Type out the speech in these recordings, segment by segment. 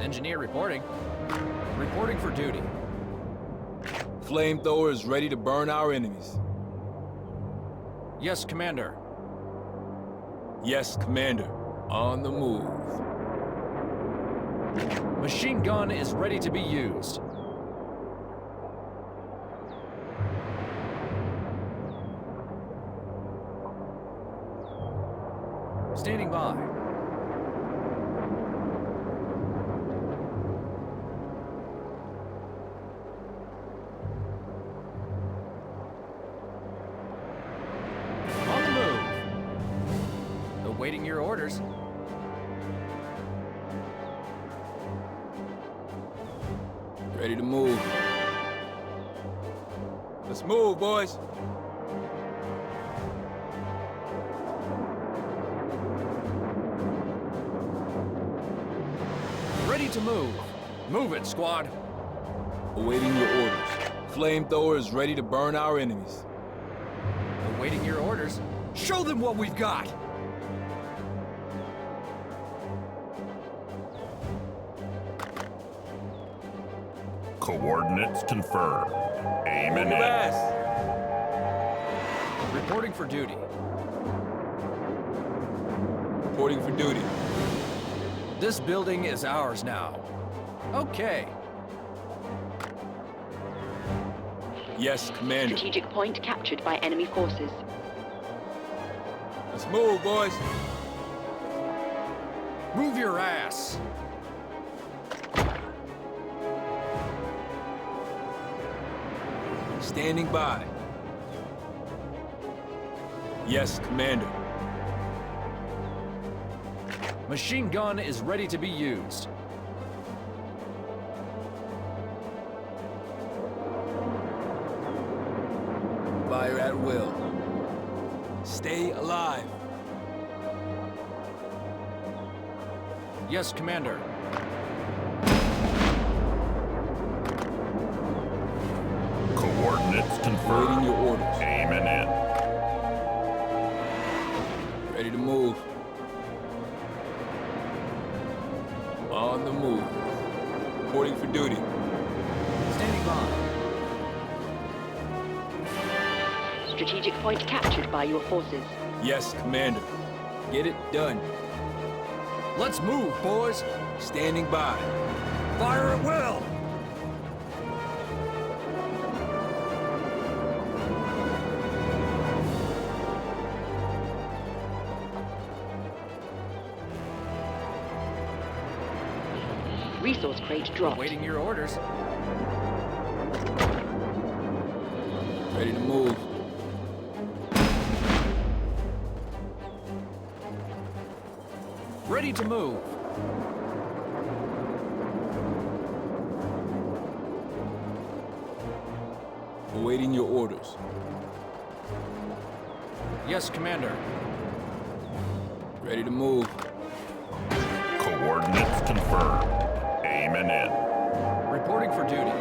Engineer reporting. Reporting for duty. Flamethrower is ready to burn our enemies. Yes, Commander. Yes, Commander. On the move. Machine gun is ready to be used. Standing by. On the move. Awaiting your orders. Ready to move. Let's move, boys. Ready to move. Move it, squad. Awaiting your orders. Flamethrower is ready to burn our enemies. Awaiting your orders. Show them what we've got! Coordinates confirmed. Aiming Move in. fast. Reporting for duty. Reporting for duty. This building is ours now. Okay. Yes, Commander. Strategic point captured by enemy forces. Let's move, boys. Move your ass. Standing by. Yes, Commander. Machine gun is ready to be used. Fire at will. Stay alive. Yes, Commander. Coordinates Awaiting confirmed. your orders. Aiming in. Ready to move. On the move. Reporting for duty. Standing by. Strategic point captured by your forces. Yes, Commander. Get it done. Let's move, boys. Standing by. Fire at will. Resource crate dropped. Awaiting your orders. Ready to move. Ready to move. Awaiting your orders. Yes, Commander. Ready to move. Coordinates confirmed. Aiming in. Reporting for duty.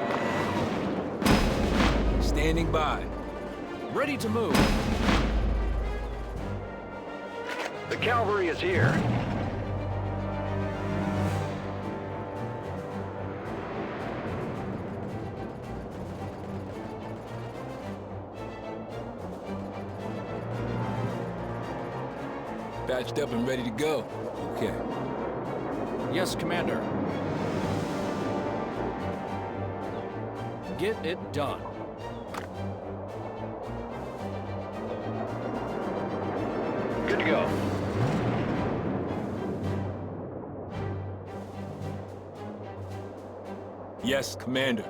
Standing by. Ready to move. The cavalry is here. Patched up and ready to go. Okay. Yes, Commander. Get it done. Good to go. Yes, Commander.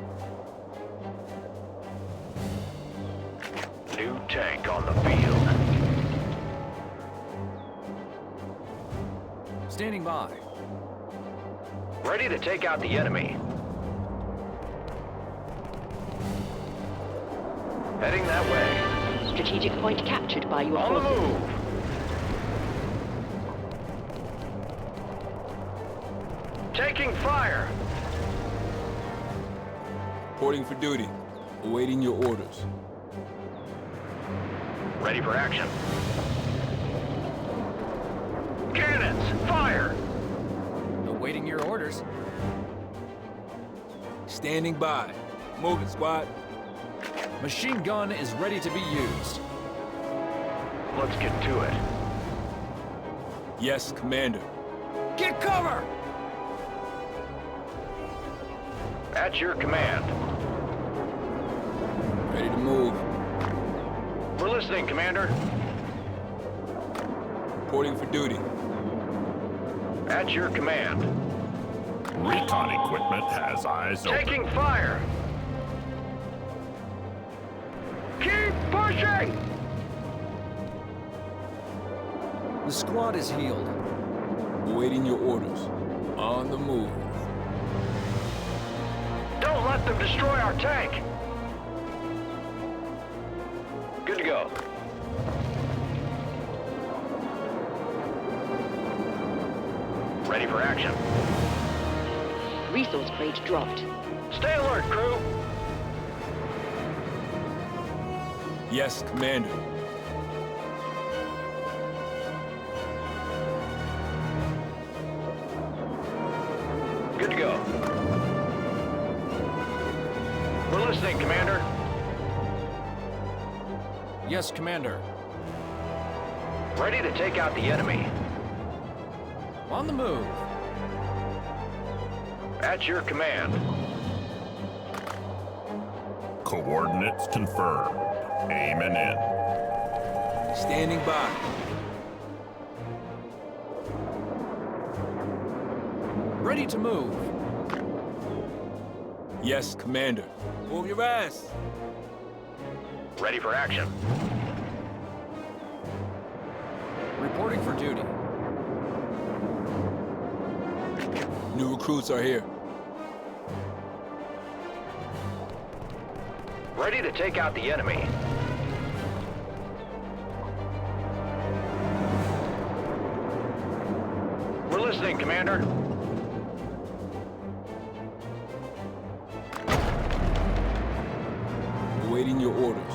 New tank on the field. Standing by. Ready to take out the enemy. Heading that way. Strategic point captured by your On the forces. move. Taking fire. Reporting for duty. Awaiting your orders. Ready for action. Cannons, fire. Awaiting your orders. Standing by. Move it, squad. Machine gun is ready to be used. Let's get to it. Yes, Commander. Get cover! At your command. Ready to move. We're listening, Commander. Reporting for duty. At your command. Recon equipment has eyes open. Taking fire! Keep pushing! The squad is healed. Awaiting your orders. On the move. Don't let them destroy our tank! Good to go. Ready for action. Resource crate dropped. Stay alert, crew! Yes, Commander. Good to go. We're listening, Commander. Yes, Commander. Ready to take out the enemy. On the move. At your command. Coordinates confirmed. Aiming in. Standing by. Ready to move. Yes, Commander. Move your ass. Ready for action. Reporting for duty. New recruits are here. Ready to take out the enemy. We're listening, Commander. Awaiting your orders.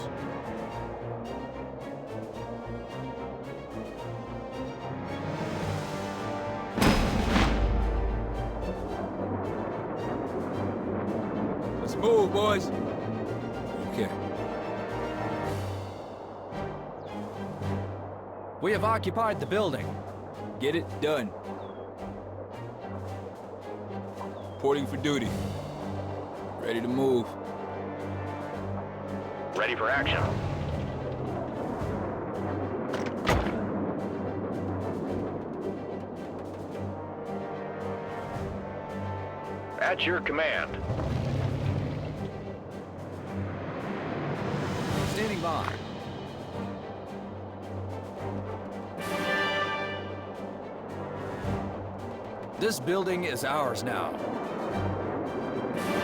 Let's move, boys. Okay. We have occupied the building. Get it done. Reporting for duty. Ready to move. Ready for action. At your command. Standing by. This building is ours now.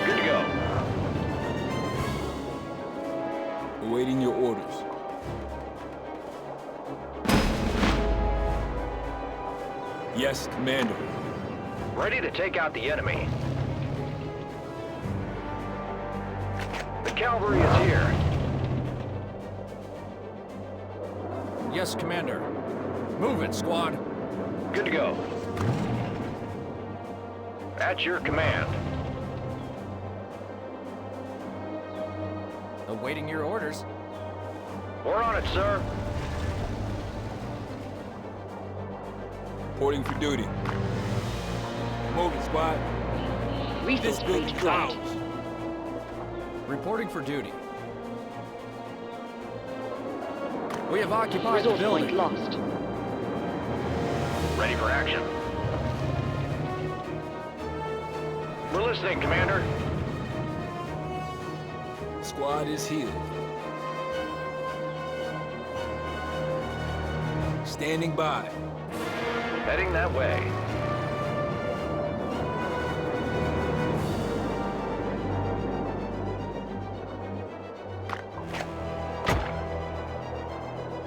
Good to go. Awaiting your orders. Yes, Commander. Ready to take out the enemy. The cavalry is here. Yes, Commander. Move it, squad. Good to go. At your command. Awaiting your orders. We're on it, sir. Reporting for duty. Move it, squad. Resource This building crate is dropped. ours. Reporting for duty. We have occupied the Resource point building. lost. Ready for action. We're listening, Commander. Squad is healed. Standing by. Heading that way.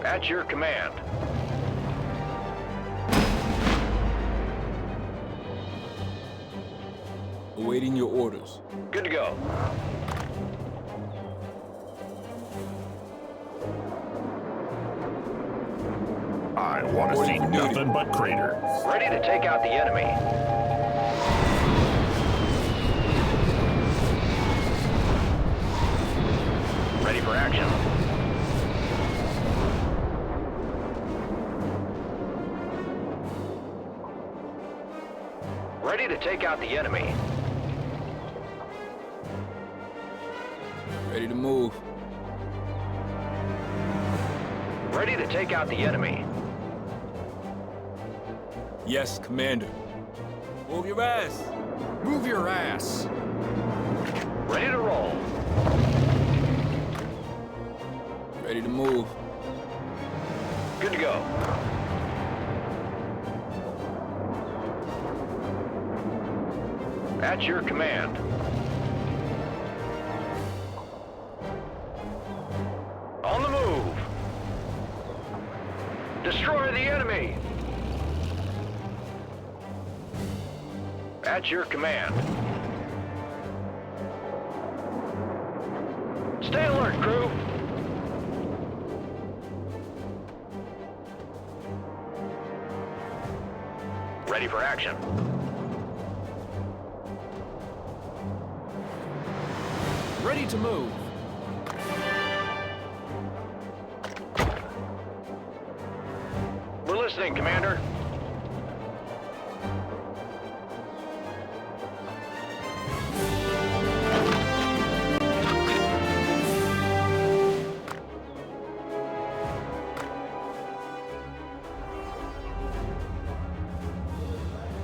At your command. Awaiting your orders. Good to go. I want to see Reporting for duty. nothing but craters. Ready to take out the enemy. Ready to take out the enemy. Ready to move. Ready to take out the enemy. Yes, Commander. Move your ass. Move your ass. Ready to roll. Ready to move. Good to go. At your command. On the move. Destroy the enemy. At your command. Stay alert, crew. Ready for action. Ready to move. We're listening, Commander.